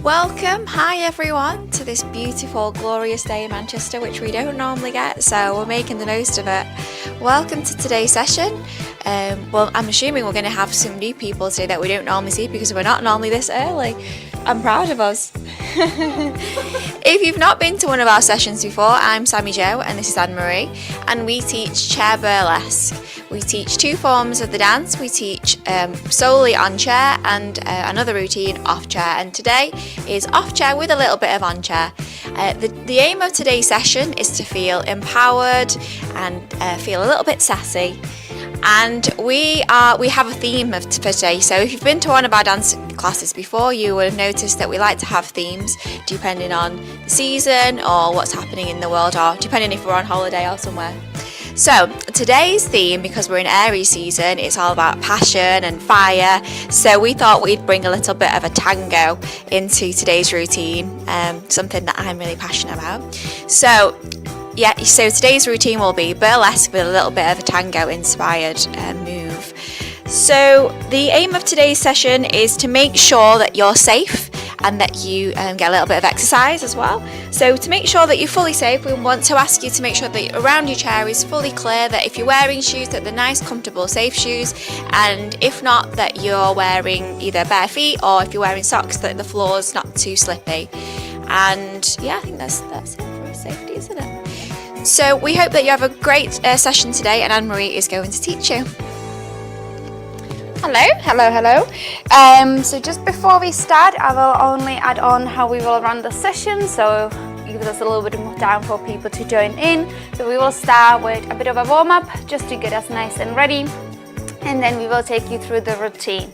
Welcome, hi everyone, to this beautiful, glorious day in Manchester, which we don't normally get, so we're making the most of it. Welcome to today's session. Well, I'm assuming we're going to have some new people today that we don't normally see because we're not normally this early. I'm proud of us. If you've not been to one of our sessions before, I'm Sammy Jo and this is Anne-Marie, and we teach Chair Burlesque. We teach two forms of the dance. We teach solely on chair and another routine off chair, and today is off chair with a little bit of on chair. The aim of today's session is to feel empowered and feel a little bit sassy. And we have a theme for today. So if you've been to one of our dance classes before, you will have noticed that we like to have themes depending on the season or what's happening in the world, or depending if we're on holiday or somewhere. So today's theme, because we're in Aries season, it's all about passion and fire. So we thought we'd bring a little bit of a tango into today's routine, something that I'm really passionate about. So today's routine will be burlesque with a little bit of a tango inspired move. So the aim of today's session is to make sure that you're safe and that you get a little bit of exercise as well. So to make sure that you're fully safe, we want to ask you to make sure that around your chair is fully clear, that if you're wearing shoes, that they're nice, comfortable, safe shoes, and if not, that you're wearing either bare feet, or if you're wearing socks, that the floor's not too slippy. And yeah, I think that's it for safety, isn't it? So we hope that you have a great session today, and Anne-Marie is going to teach you. Hello. So just before we start, I will only add on how we will run the session, so give us a little bit more time for people to join in. So we will start with a bit of a warm-up just to get us nice and ready, and then we will take you through the routine.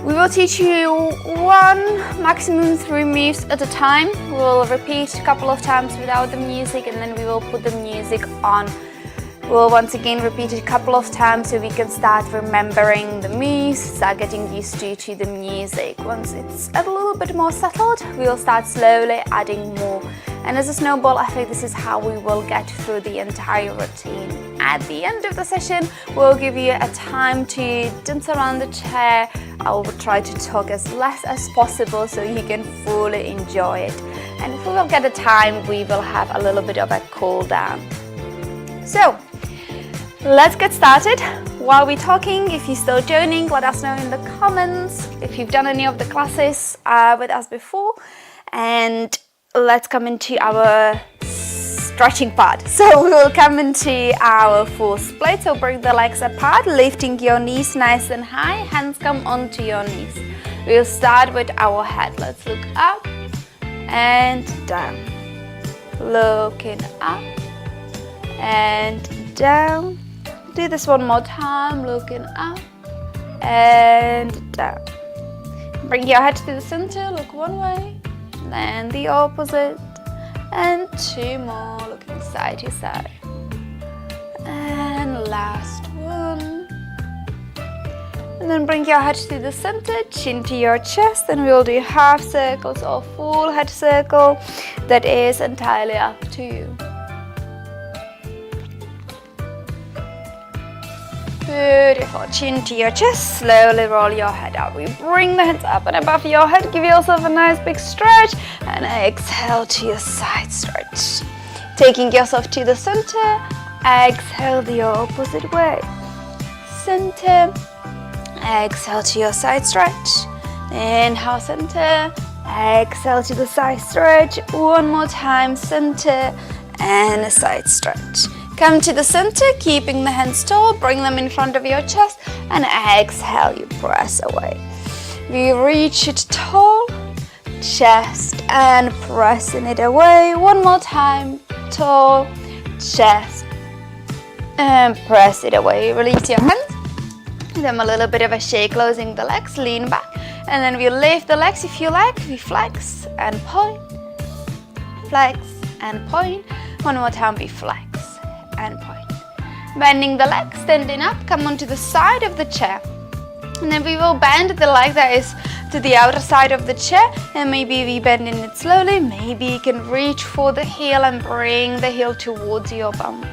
We will teach you 1, maximum 3 moves at a time. We will repeat a couple of times without the music, and then we will put the music on. We'll once again repeat it a couple of times so we can start remembering the moves, start getting used to the music. Once it's a little bit more settled, we'll start slowly adding more. And as a snowball, I think this is how we will get through the entire routine. At the end of the session, we'll give you a time to dance around the chair. I will try to talk as less as possible so you can fully enjoy it. And if we will get a time, we will have a little bit of a cool down. So, let's get started. While we're talking, if you're still joining, let us know in the comments if you've done any of the classes with us before. And let's come into our stretching part. So we will come into our full split. So bring the legs apart, lifting your knees nice and high. Hands come onto your knees. We'll start with our head. Let's look up and down. Looking up and down. Do this one more time, looking up and down. Bring your head to the center, look one way, then the opposite, and 2 more, looking side to side. And last one. And then bring your head to the center, chin to your chest, and we'll do half circles or full head circle. That is entirely up to you. Beautiful. Chin to your chest, slowly roll your head up. We bring the hands up and above your head, give yourself a nice big stretch, and exhale to your side stretch. Taking yourself to the center, exhale the opposite way. Center, exhale to your side stretch. Inhale, center, exhale to the side stretch. One more time, center, and a side stretch. Come to the center, keeping the hands tall, bring them in front of your chest, and exhale, you press away. We reach it tall, chest, and pressing it away. One more time, tall, chest, and press it away. Release your hands. Give them a little bit of a shake, closing the legs, lean back, and then we lift the legs if you like. We flex and point, flex and point. One more time, we flex and point. Bending the leg, standing up, come onto the side of the chair. And then we will bend the leg that is to the outer side of the chair, and maybe we bending it slowly. Maybe you can reach for the heel and bring the heel towards your bum.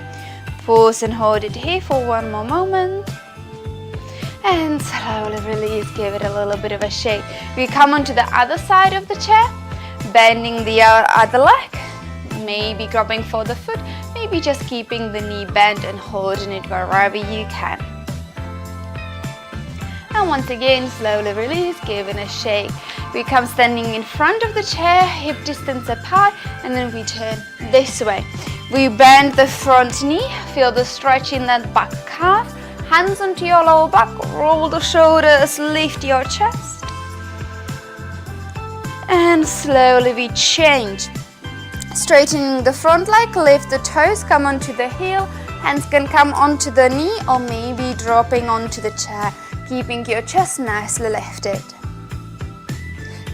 Pause and hold it here for one more moment. And slowly release, give it a little bit of a shake. We come onto the other side of the chair, bending the other leg, maybe grabbing for the foot, maybe just keeping the knee bent and holding it wherever you can. And once again, slowly release, giving a shake. We come standing in front of the chair, hip distance apart, and then we turn this way. We bend the front knee, feel the stretch in that back calf, hands onto your lower back, roll the shoulders, lift your chest. And slowly we change. Straightening the front leg, lift the toes, come onto the heel, hands can come onto the knee or maybe dropping onto the chair, keeping your chest nicely lifted.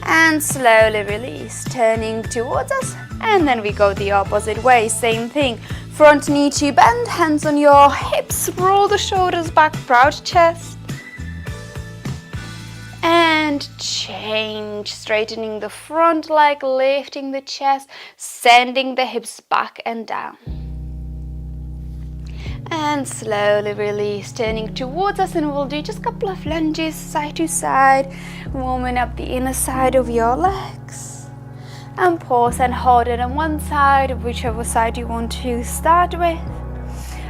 And slowly release, turning towards us, and then we go the opposite way, same thing. Front knee to bend, hands on your hips, roll the shoulders back, proud chest. And change, straightening the front leg, lifting the chest, sending the hips back and down. And slowly release, turning towards us, and we'll do just a couple of lunges side to side, warming up the inner side of your legs. And pause and hold it on one side, whichever side you want to start with.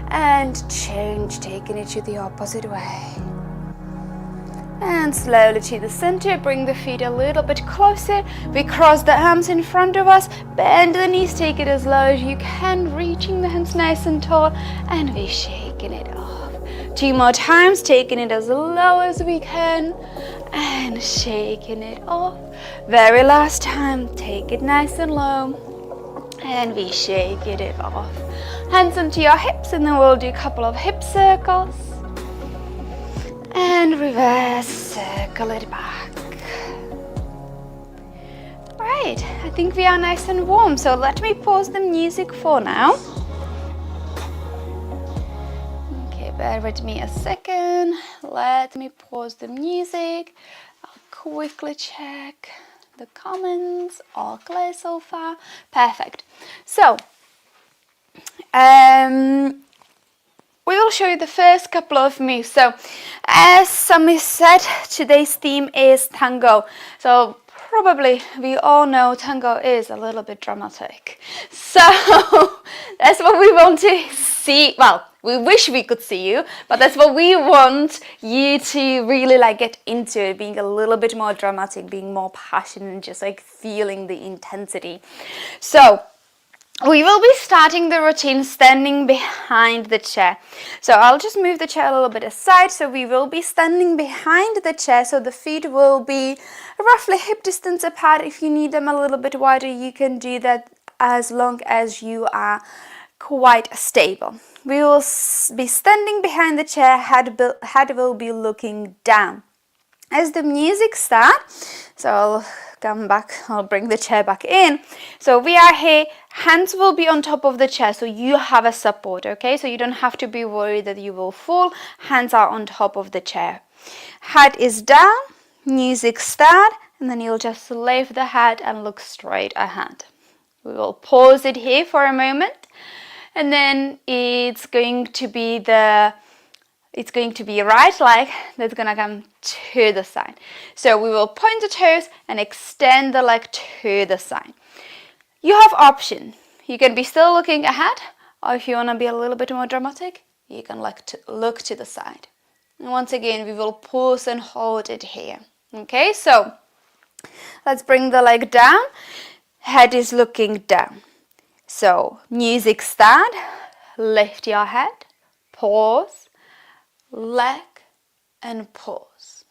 And change, taking it to the opposite way. And slowly to the center, bring the feet a little bit closer. We cross the arms in front of us, bend the knees, take it as low as you can, reaching the hands nice and tall, and we shaking it off. 2 more times, taking it as low as we can, and shaking it off. Very last time, take it nice and low, and we shaking it off. Hands onto your hips, and then we'll do a couple of hip circles. And reverse, circle it back. Right, I think we are nice and warm, so let me pause the music for now. Okay, bear with me a second. Let me pause the music. I'll quickly check the comments. All clear so far. Perfect. So, we will show you the first couple of moves. So, as Sammy said, today's theme is tango. So, probably we all know tango is a little bit dramatic. So, that's what we want to see. Well, we wish we could see you, but that's what we want you to really get into it, being a little bit more dramatic, being more passionate, and just feeling the intensity. So, we will be starting the routine standing behind the chair. So I'll just move the chair a little bit aside. So we will be standing behind the chair. So the feet will be roughly hip distance apart. If you need them a little bit wider, you can do that as long as you are quite stable. We will be standing behind the chair, head will be looking down. As the music starts, so I'll come back, I'll bring the chair back in. So we are here, hands will be on top of the chair, so you have a support, okay? So you don't have to be worried that you will fall. Hands are on top of the chair. Head is down, music start, and then you'll just lift the head and look straight ahead. We will pause it here for a moment, and then it's going to be right leg that's gonna come to the side. So we will point the toes and extend the leg to the side. You have option. You can be still looking ahead, or if you wanna be a little bit more dramatic, you can look to the side. And once again, we will pause and hold it here. Okay, so let's bring the leg down. Head is looking down. So music start, lift your head, pause, leg and pause.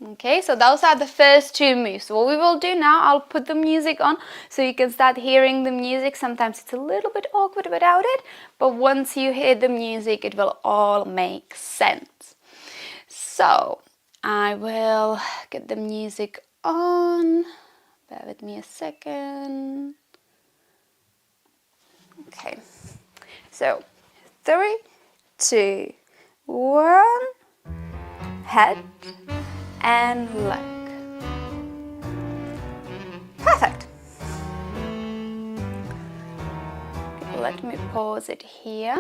Okay, so those are the first 2 moves. What we will do now, I'll put the music on so you can start hearing the music. Sometimes it's a little bit awkward without it, but once you hear the music, it will all make sense. So I will get the music on. Bear with me a second. Okay, so 3, 2, 1, head and leg. Perfect. Let me pause it here.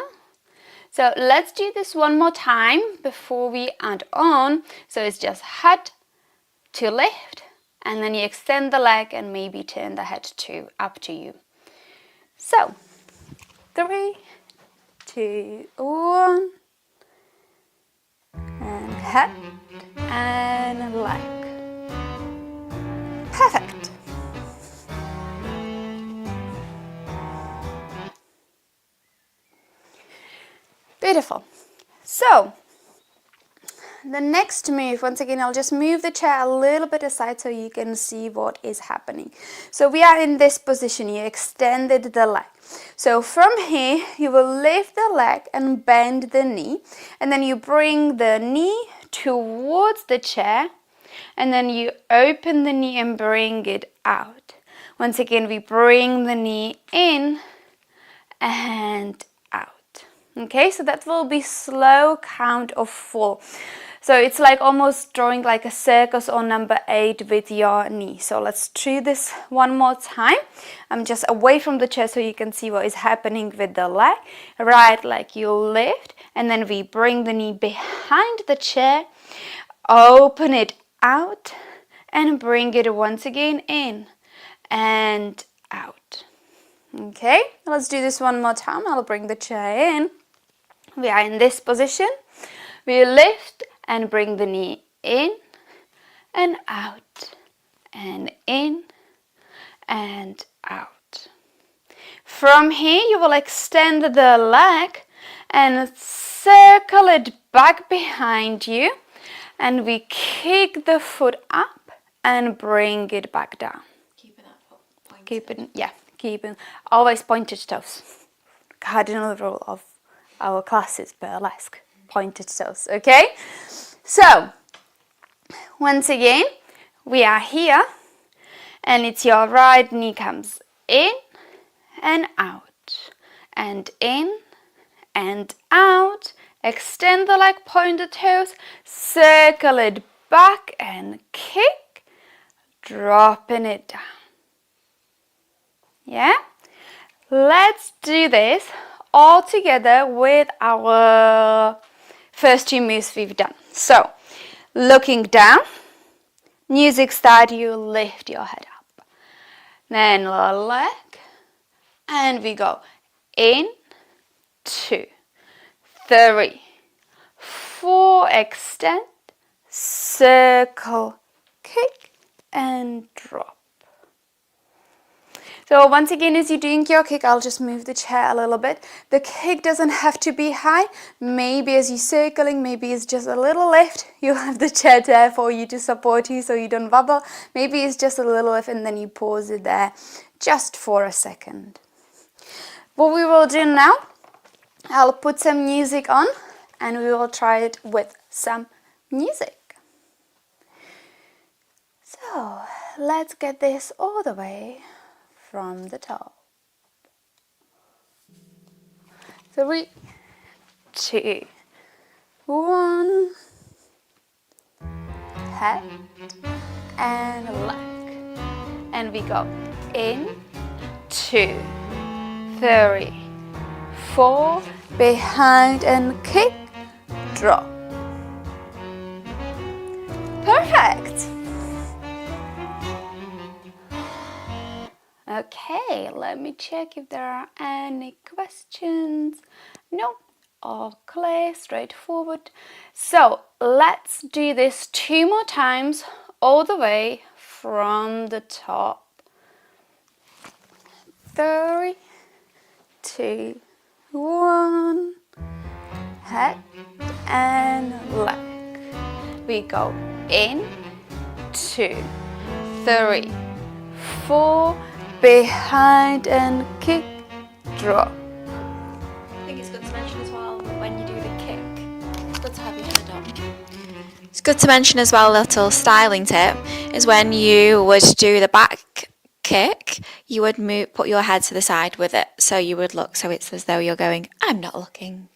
So let's do this one more time before we add on. So it's just head to lift, and then you extend the leg and maybe turn the head to, up to you. So 3, 2, 1, and head and leg. Perfect. Beautiful. So the next move, once again, I'll just move the chair a little bit aside so you can see what is happening. So we are in this position, you extended the leg. So from here, you will lift the leg and bend the knee, and then you bring the knee towards the chair, and then you open the knee and bring it out. Once again, we bring the knee in and out. Okay, so that will be slow count of 4. So it's like almost drawing like a circus or number 8 with your knee. So let's do this one more time. I'm just away from the chair so you can see what is happening with the leg. Right leg you lift, and then we bring the knee behind the chair, open it out, and bring it once again in and out. Okay, let's do this one more time. I'll bring the chair in. We are in this position. We lift and bring the knee in and out, and in and out. From here, you will extend the leg and circle it back behind you, and we kick the foot up and bring it back down. Keeping that foot pointed. Keeping always pointed toes. Cardinal rule of our class is burlesque. Pointed toes, okay? So, once again, we are here, and it's your right knee comes in and out, and in and out. Extend the leg, point the toes, circle it back and kick, dropping it down. Yeah? Let's do this all together with our first 2 moves we've done. So, looking down, music start, you lift your head up. Then leg, and we go in, 2, 3, 4, extend, circle, kick, and drop. So once again, as you're doing your kick, I'll just move the chair a little bit. The kick doesn't have to be high. Maybe as you're circling, maybe it's just a little lift. You have the chair there for you to support you so you don't wobble. Maybe it's just a little lift and then you pause it there just for a second. What we will do now, I'll put some music on and we will try it with some music. So let's get this all the way from the top. 3, 2, 1. Head and leg. And we go in, 2, 3, 4. Behind and kick, drop. Perfect. Okay, let me check if there are any questions. No, all clear, straightforward. So let's do this 2 more times, all the way from the top. 3, 2, 1. Head and leg. We go in, 2, 3, 4. Behind and kick, drop. I think it's good to mention as well when you do the kick. It's good to have your head up. It's good to mention as well, a little styling tip, is when you would do the back kick, you would put your head to the side with it, so you would look, so it's as though you're going, I'm not looking.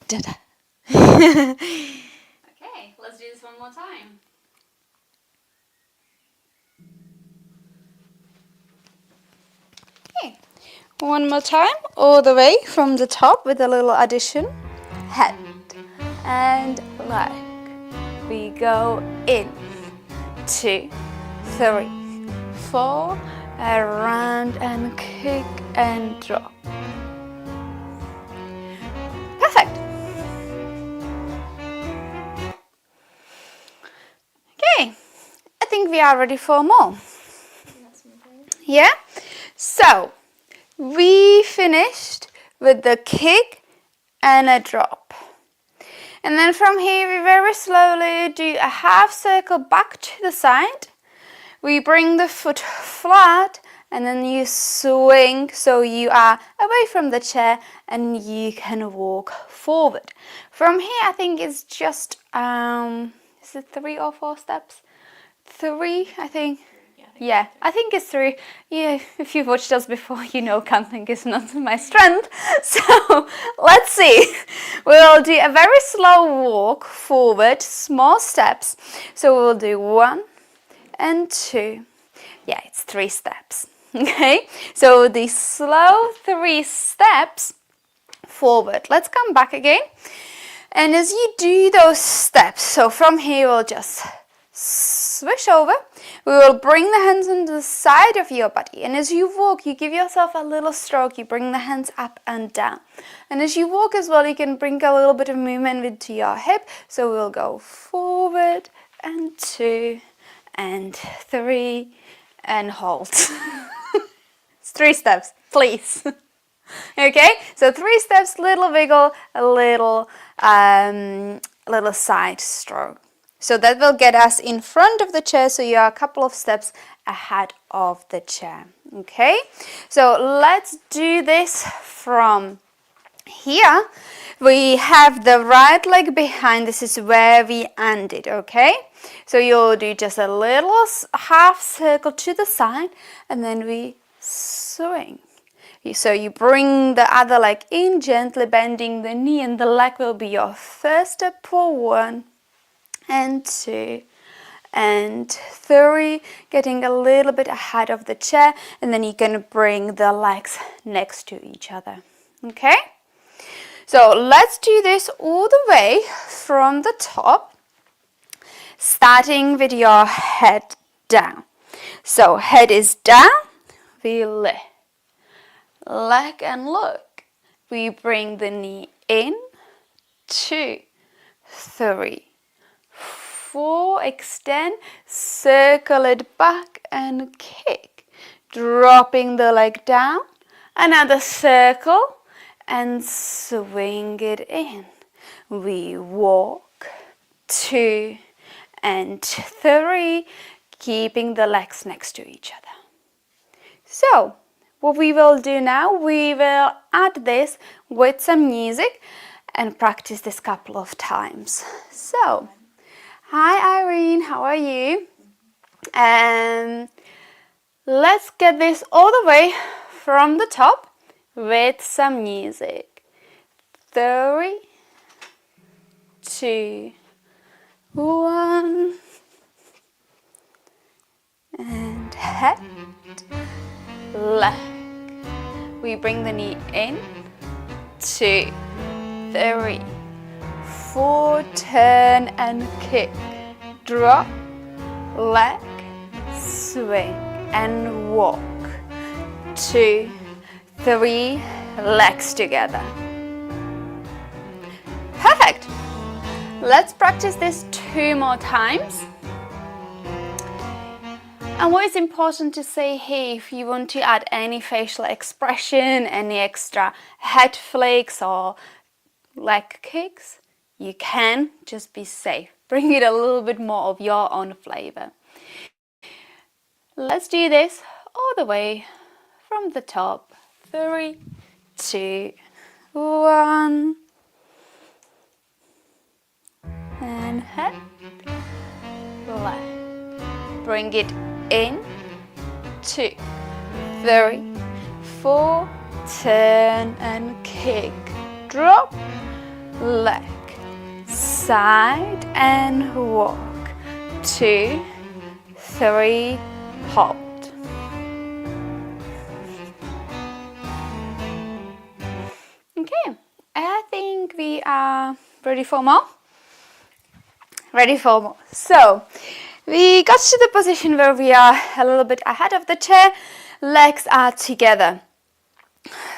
Da-da. Okay, let's do this one more time. Okay, One more time, all the way from the top with a little addition. Head and leg. We go in, 2, 3, 4, around and kick and drop. Perfect. Okay, I think we are ready for more. Yeah, so we finished with the kick and a drop. And then from here we very slowly do a half circle back to the side. We bring the foot flat and then you swing so you are away from the chair and you can walk forward. From here I think it's just, is it 3 or 4 steps? 3, I think. Yeah, I think it's 3. Yeah, if you've watched us before, you know counting is not my strength. So let's see. We'll do a very slow walk forward, small steps. So we'll do 1 and 2. Yeah, it's 3 steps. Okay, so the slow 3 steps forward. Let's come back again. And as you do those steps, so from here we'll just swish over. We will bring the hands on the side of your body, and as you walk you give yourself a little stroke. You bring the hands up and down, and as you walk as well you can bring a little bit of movement into your hip. So we'll go forward and 2 and 3 and hold. It's 3 steps, please. Okay, so 3 steps, little wiggle, a little side stroke. So that will get us in front of the chair, so you are a couple of steps ahead of the chair. Okay, so let's do this from here. We have the right leg behind. This is where we ended. Okay, so you'll do just a little half circle to the side and then we swing. So you bring the other leg in, gently bending the knee, and the leg will be your first step for 1 and 2 and 3, getting a little bit ahead of the chair, and then you can bring the legs next to each other. Okay, so let's do this all the way from the top, starting with your head down. So head is down, we lift, leg and look, we bring the knee in, 2, 3, 4, extend, circle it back and kick, dropping the leg down, another circle and swing it in. We walk, 2 and 3, keeping the legs next to each other. So what we will do now, we will add this with some music and practice this couple of times. So hi Irene, how are you? Let's get this all the way from the top with some music. 3, 2, 1, and head, leg. We bring the knee in, 2, 3, 4, turn and kick, drop, leg, swing and walk, 2, 3, legs together. Perfect. Let's practice this 2 more times. And what is important to say here, if you want to add any facial expression, any extra head flicks or leg kicks, you can. Just be safe. Bring it a little bit more of your own flavor. Let's do this all the way from the top. 3, 2, 1. And head, leg. Bring it in, 2, 3, 4, turn and kick, drop, leg, side and walk, 2, 3, hold. think we are ready for more. Ready for more. So we got to the position where we are a little bit ahead of the chair. Legs are together.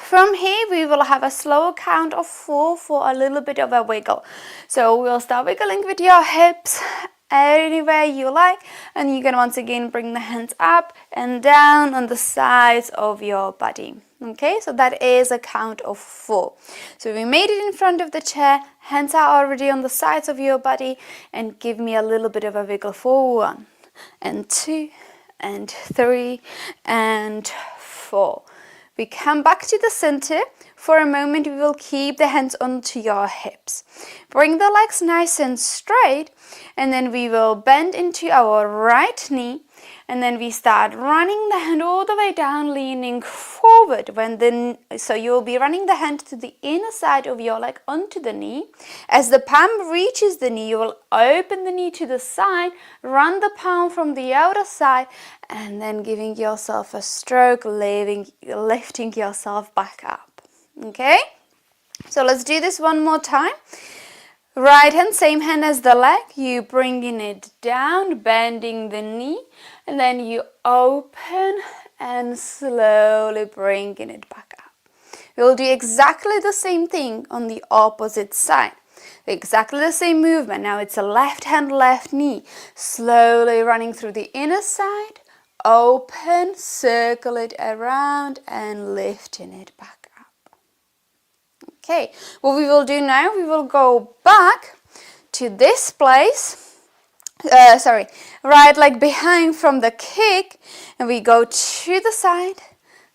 From here we will have a slow count of 4 for a little bit of a wiggle. So we'll start wiggling with your hips anywhere you like, and you can once again bring the hands up and down on the sides of your body. Okay, so that is a count of 4. So we made it in front of the chair, hands are already on the sides of your body, and give me a little bit of a wiggle for 1 and 2 and 3 and 4. We come back to the center. For a moment we will keep the hands onto your hips. Bring the legs nice and straight, and then we will bend into our right knee, and then we start running the hand all the way down, leaning forward. So you'll be running the hand to the inner side of your leg onto the knee. As the palm reaches the knee, you will open the knee to the side, run the palm from the outer side, and then giving yourself a stroke, lifting yourself back up. Okay, so let's do this one more time. Right hand, same hand as the leg, you bringing it down, bending the knee, and then you open and slowly bringing it back up. We'll do exactly the same thing on the opposite side. Exactly the same movement. Now it's a left hand, left knee, slowly running through the inner side, open, circle it around, and lifting it back up. Okay, what we will do now, we will go back to this place, right leg behind from the kick, and we go to the side,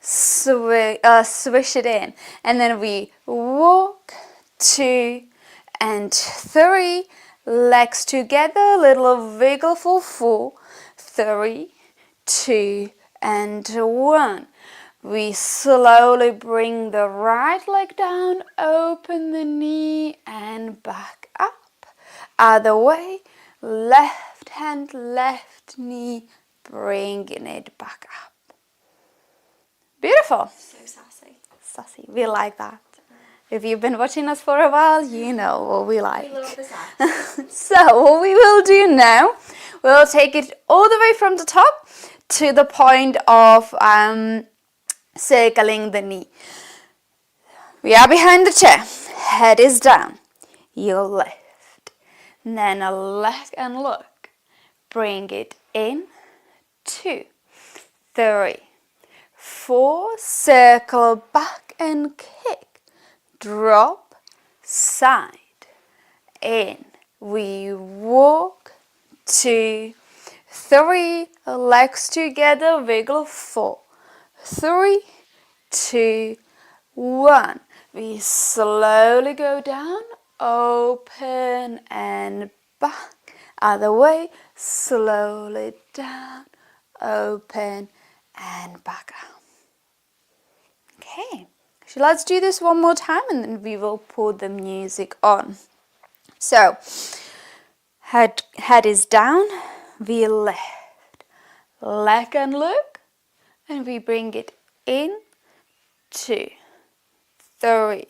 swish it in, and then we walk, 2 and 3, legs together, little wiggle for 4, 3, 2 and 1. We slowly bring the right leg down, open the knee and back up. Other way, left hand, left knee, bringing it back up. Beautiful. So sassy. Sassy, we like that. If you've been watching us for a while, you know what we like. We love the sass. So what we will do now, we'll take it all the way from the top to the point of circling the knee. We are behind the chair, head is down, you lift, then a leg and look, bring it in, 2, 3, 4, circle back and kick, drop, side, in, we walk, 2, 3, legs together, wiggle, 4, 3, 2, 1. We slowly go down, open and back. Other way, slowly down, open and back up. Okay, so let's do this one more time and then we will put the music on. So, head is down, we lift, leg and look, and we bring it in, 2, 3,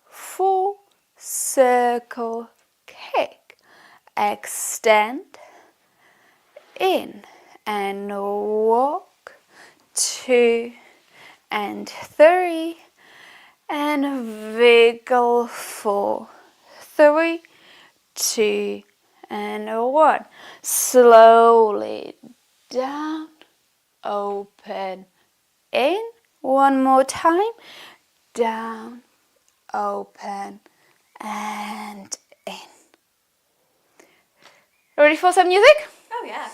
4, circle, kick, extend, in, and walk, 2 and 3, and wiggle, 4, 3, 2 and 1. Slowly down, open, in, one more time, down, open and in. Ready for some music? Oh yeah.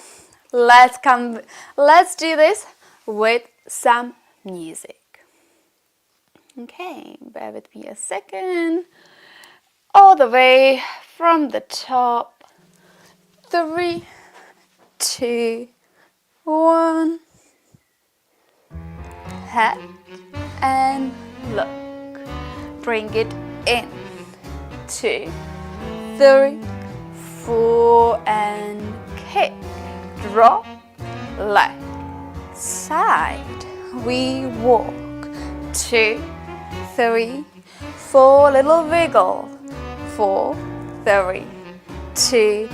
Let's do this with some music. Okay, bear with me a second. All the way from the top. 3, 2, 1. Head and look. Bring it in. 2, 3, 4 and kick. Drop, left, side. We walk. 2, 3, 4, little wiggle, 4, 3, 2,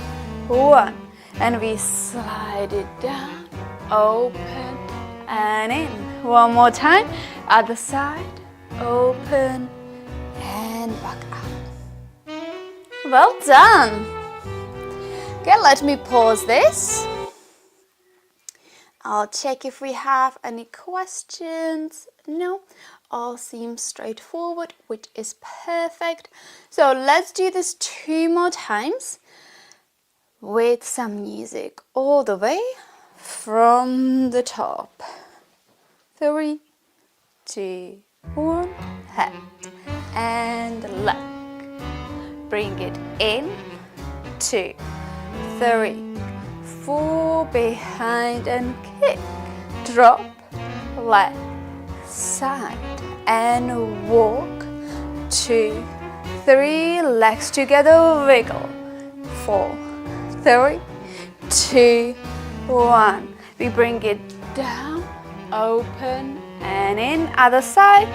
1, and we slide it down, open and in. One more time, other side, open and back up. Well done. Okay, let me pause this. I'll check if we have any questions. No, all seems straightforward, which is perfect. So let's do this 2 more times with some music all the way from the top. 3, 2, 1, head and leg. Bring it in, 2, 3, 4, behind and kick, drop, left, side and walk, 2, 3, legs together, wiggle, 4, 3, 2, 1. We bring it down, open and in, other side,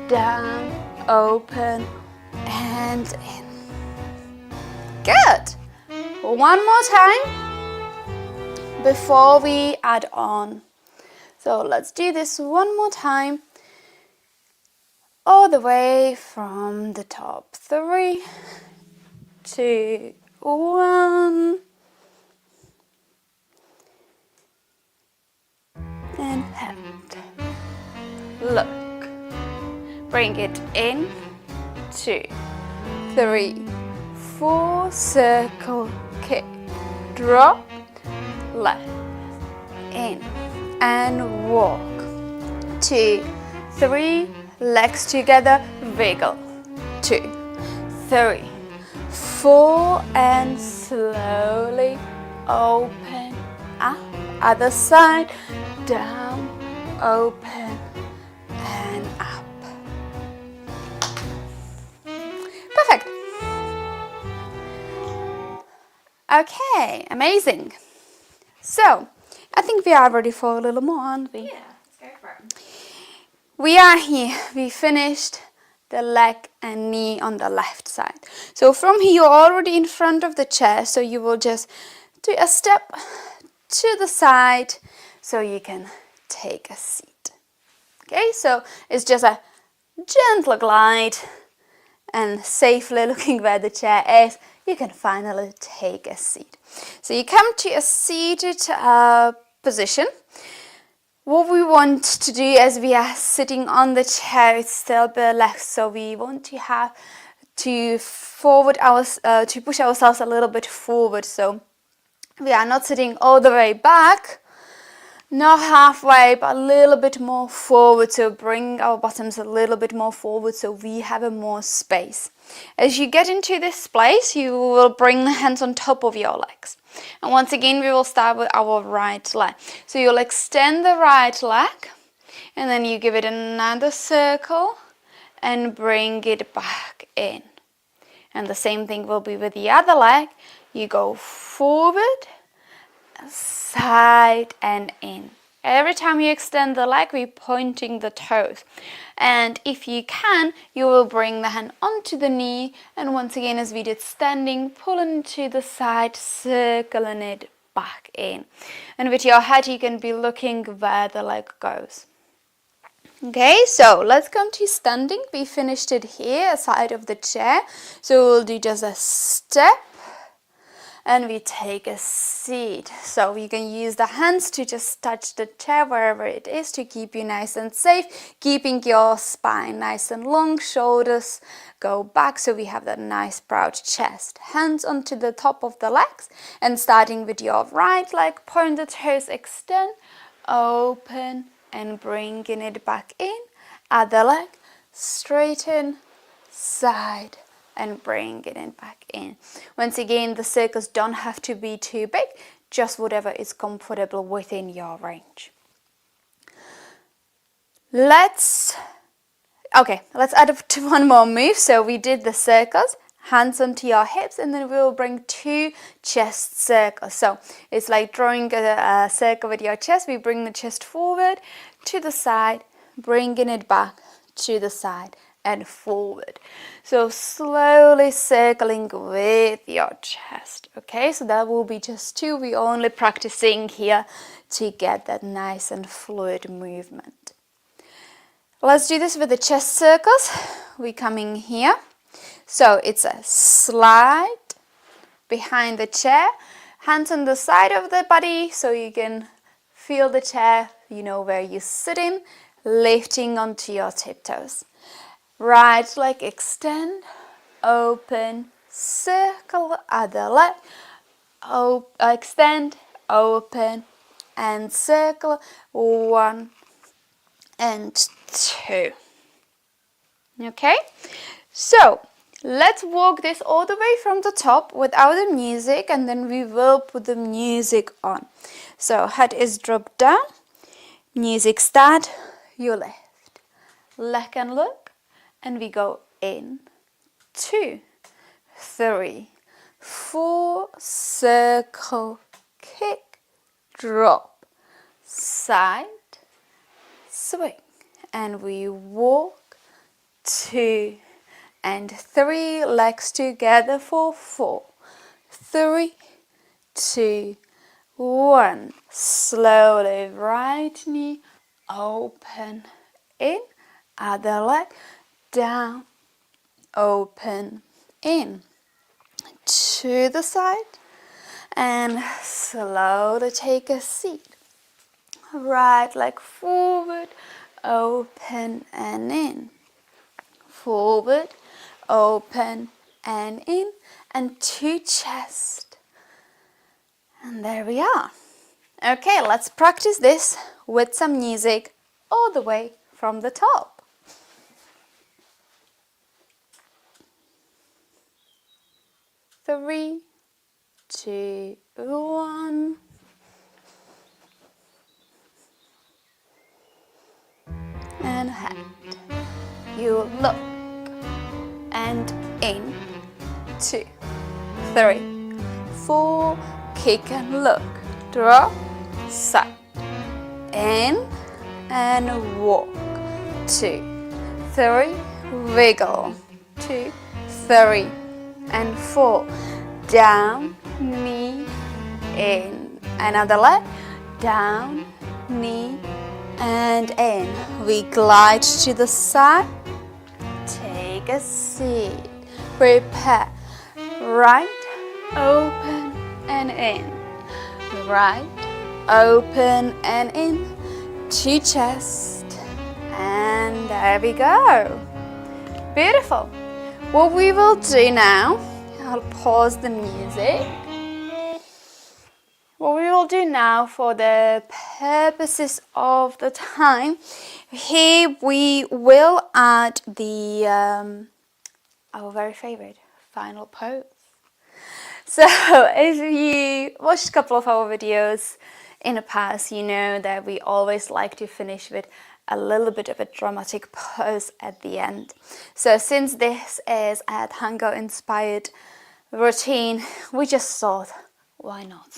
down, open and in. Good. One more time before we add on. So let's do this one more time, all the way from the top. 3, 2, 1. And hand. Look. Bring it in. 2, 3, 4. Circle, kick, drop, left, in, and walk. 2, 3, legs together, wiggle. 2, 3, 4, and slowly open up. Other side, down, open, and up. Perfect. Okay, amazing. So, I think we are ready for a little more, aren't we? Yeah, let's go for it. We are here. We finished the leg and knee on the left side. So from here, you're already in front of the chair, so you will just do a step to the side so you can take a seat. Okay, so it's just a gentle glide and safely looking where the chair is, you can finally take a seat. So you come to a seated position. What we want to do as we are sitting on the chair is still burlesque, so we want to have to to push ourselves a little bit forward. So we are not sitting all the way back, not halfway, but a little bit more forward. So bring our bottoms a little bit more forward so we have a more space. As you get into this place, you will bring the hands on top of your legs. And once again, we will start with our right leg. So you'll extend the right leg and then you give it another circle and bring it back in. And the same thing will be with the other leg. You go forward, side and in. Every time you extend the leg, we're pointing the toes. And if you can, you will bring the hand onto the knee. And once again, as we did standing, pulling to the side, circling it back in. And with your head, you can be looking where the leg goes. Okay, so let's come to standing. We finished it here, side of the chair. So we'll do just a step. And we take a seat. So you can use the hands to just touch the chair wherever it is to keep you nice and safe, keeping your spine nice and long, shoulders go back so we have that nice proud chest. Hands onto the top of the legs and starting with your right leg, point the toes, extend, open and bringing it back in. Other leg, straighten, side and bring it back in. Once again, the circles don't have to be too big, just whatever is comfortable within your range. Let's add up to one more move. So we did the circles, hands onto your hips, and then we'll bring 2 chest circles. So it's like drawing a circle with your chest. We bring the chest forward to the side, bringing it back to the side and forward. So slowly circling with your chest. Okay, so that will be just 2. We're only practicing here to get that nice and fluid movement. Let's do this with the chest circles. We're coming here. So it's a slide behind the chair, hands on the side of the body so you can feel the chair, you know where you're sitting, lifting onto your tiptoes. Right leg extend, open, circle, other leg, extend, open, and circle, 1 and 2. Okay, so let's walk this all the way from the top without the music, and then we will put the music on. So head is dropped down, music start, you lift, leg and look, and we go in, 2, 3, 4, circle, kick, drop, side, swing, and we walk, 2 and 3, legs together for 4, 3, 2, 1, slowly right knee open, in, other leg, down, open, in, to the side, and slowly take a seat. Right leg forward, open and in, forward, open and in, and to chest. And there we are. Okay, let's practice this with some music all the way from the top. 3, 2, 1. And hand. You look and in, 2, 3, 4, kick and look, drop, side, in and walk, 2, 3, wiggle, 2, 3 and 4, down, knee, in, another leg, down, knee, and in. We glide to the side, take a seat, prepare, right, open and in, right, open and in, to chest, and there we go. Beautiful. What we will do now, I'll pause the music. What we will do now, for the purposes of the time, here we will add the our very favorite final pose. So if you watched a couple of our videos in the past, you know that we always like to finish with a little bit of a dramatic pose at the end. So since this is a tango inspired routine, we just thought, why not?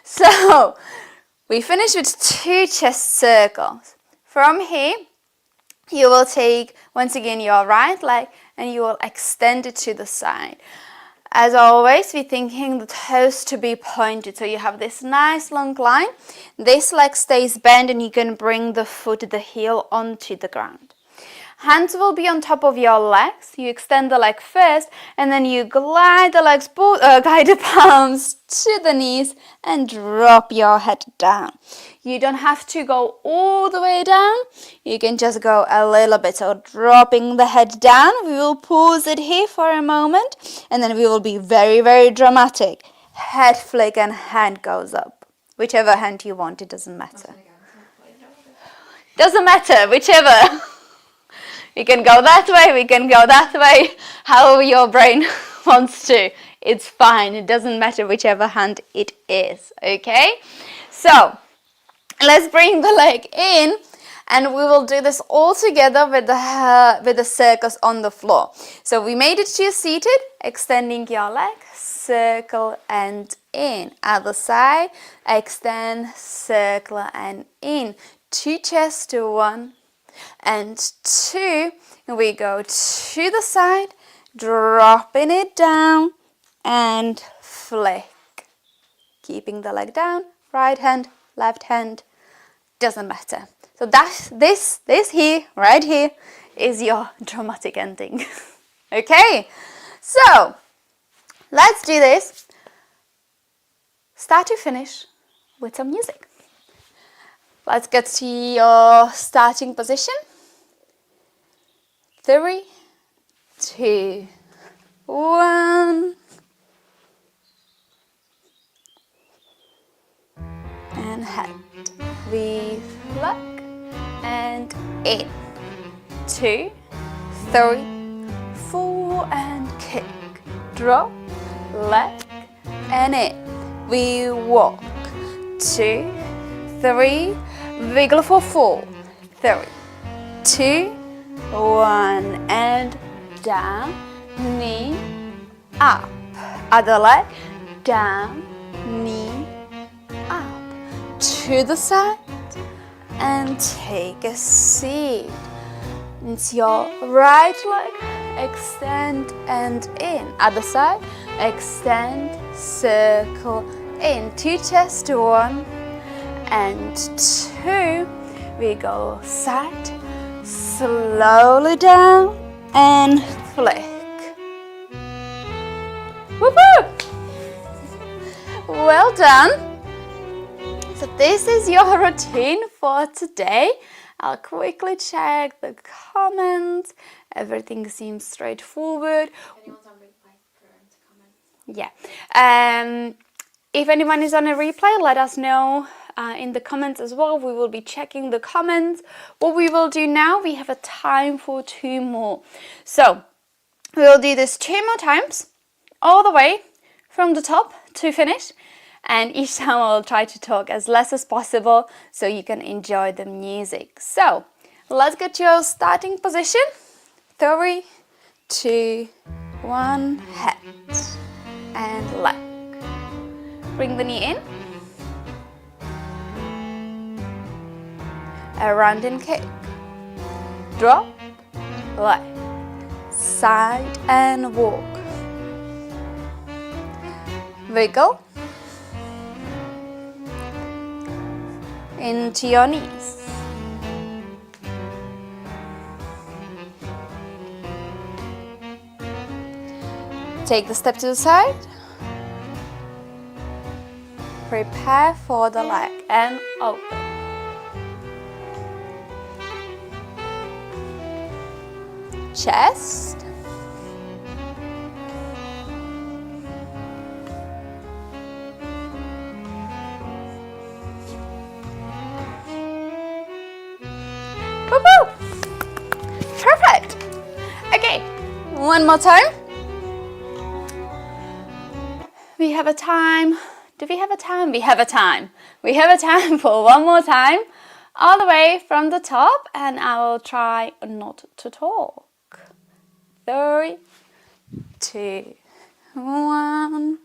So we finish with 2 chest circles. From here, you will take once again your right leg and you will extend it to the side. As always, we're thinking the toes to be pointed, so you have this nice long line. This leg stays bent and you can bring the foot, the heel onto the ground. Hands will be on top of your legs. You extend the leg first and then you glide the legs, glide the palms to the knees and drop your head down. You don't have to go all the way down. You can just go a little bit. So dropping the head down, we will pause it here for a moment and then we will be very, very dramatic. Head flick and hand goes up. Whichever hand you want, it doesn't matter. Doesn't matter, whichever. We can go that way, we can go that way, however your brain wants to. It's fine, it doesn't matter whichever hand it is, okay? So, let's bring the leg in and we will do this all together with the circles on the floor. So we made it to seated, extending your leg, circle and in. Other side, extend, circle and in. To chest, 1, and 2. We go to the side, dropping it down and flick. Keeping the leg down, right hand, left hand, doesn't matter. So this here, right here, is your dramatic ending. Okay, so let's do this start to finish with some music. Let's get to your starting position. 3, 2, 1. And head. We flick and in. 2, 3, 4 and kick. Drop, leg and in. We walk. 2, 3, wiggle for 4. 3, 2, 1 and down, knee, up. Other leg, down, knee, up. To the side and take a seat. Into your right leg, extend and in. Other side, extend, circle in. 2 chest, 1 and 2. We go side, slowly down and flick. Woohoo! Well done. So this is your routine for today. I'll quickly check the comments. Everything seems straightforward. Anyone's on replay, put it into comments. Yeah. If anyone is on a replay, let us know in the comments as well. We will be checking the comments. What we will do now, we have a time for 2 more. So we will do this 2 more times, all the way from the top to finish. And each time I will try to talk as less as possible so you can enjoy the music. So let's get to your starting position. 3, 2, 1, head and leg. Bring the knee in. Around and kick. Drop, leg. Side and walk. Wiggle. Into your knees. Take the step to the side. Prepare for the leg and open. Chest. Woo-hoo! Perfect. Okay, one more time. We have a time. Do we have a time? We have a time. We have a time for one more time. All the way from the top, and I will try not to talk. 3, 2, 1.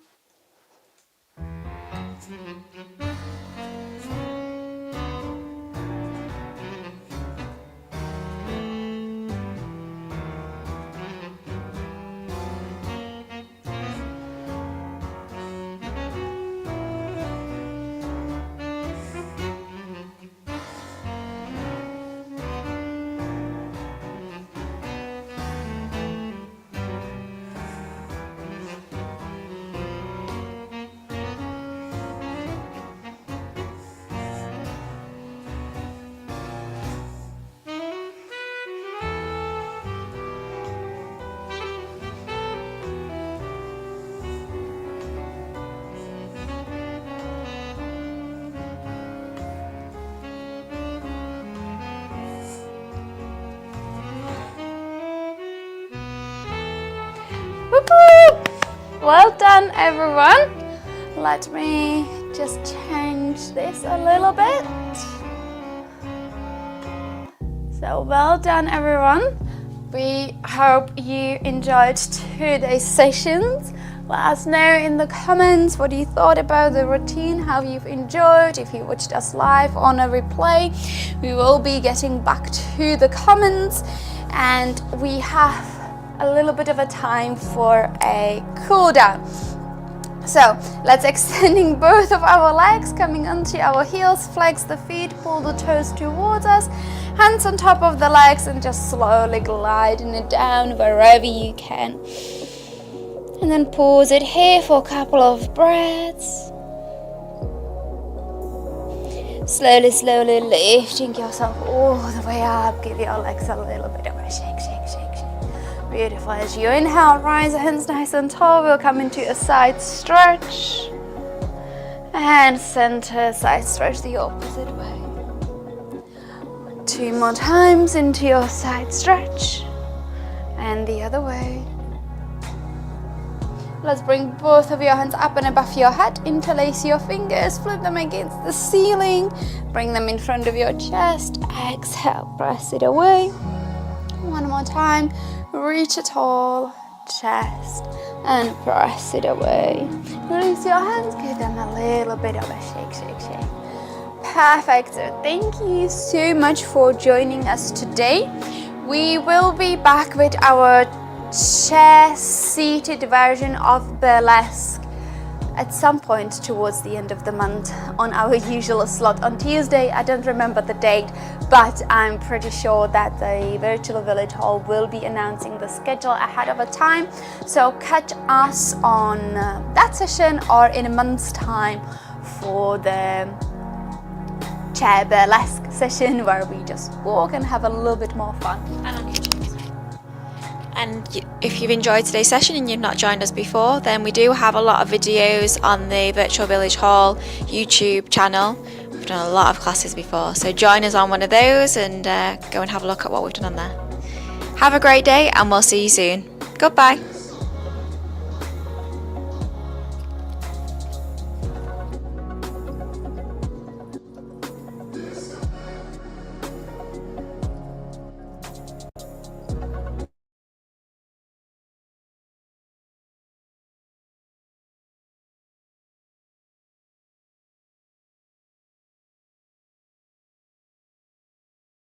Well done, everyone. Let me just change this a little bit. So well done, everyone. We hope you enjoyed today's sessions. Let us know in the comments what you thought about the routine, how you've enjoyed. If you watched us live on a replay, we will be getting back to the comments, and we have a little bit of a time for a cool down. So let's extending both of our legs, coming onto our heels, flex the feet, pull the toes towards us, hands on top of the legs, and just slowly gliding it down wherever you can. And then pause it here for a couple of breaths. Slowly lifting yourself all the way up. Give your legs a little bit of a shake, shake, shake, shake. Beautiful. As you inhale, rise the hands nice and tall. We'll come into a side stretch. And center side stretch the opposite way. 2 more times into your side stretch. And the other way. Let's bring both of your hands up and above your head. Interlace your fingers, flip them against the ceiling. Bring them in front of your chest. Exhale, press it away. One more time. Reach a tall chest and press it away. Release your hands, give them a little bit of a shake, shake, shake. Perfect. So thank you so much for joining us today. We will be back with our chair seated version of burlesque at some point towards the end of the month on our usual slot on Tuesday. I don't remember the date, but I'm pretty sure that the Virtual Village Hall will be announcing the schedule ahead of a time. So catch us on that session or in a month's time for the Chair Burlesque session, where we just walk and have a little bit more fun. And if you've enjoyed today's session and you've not joined us before, then we do have a lot of videos on the Virtual Village Hall YouTube channel. We've done a lot of classes before, so join us on one of those and go and have a look at what we've done on there. Have a great day, and we'll see you soon. Goodbye.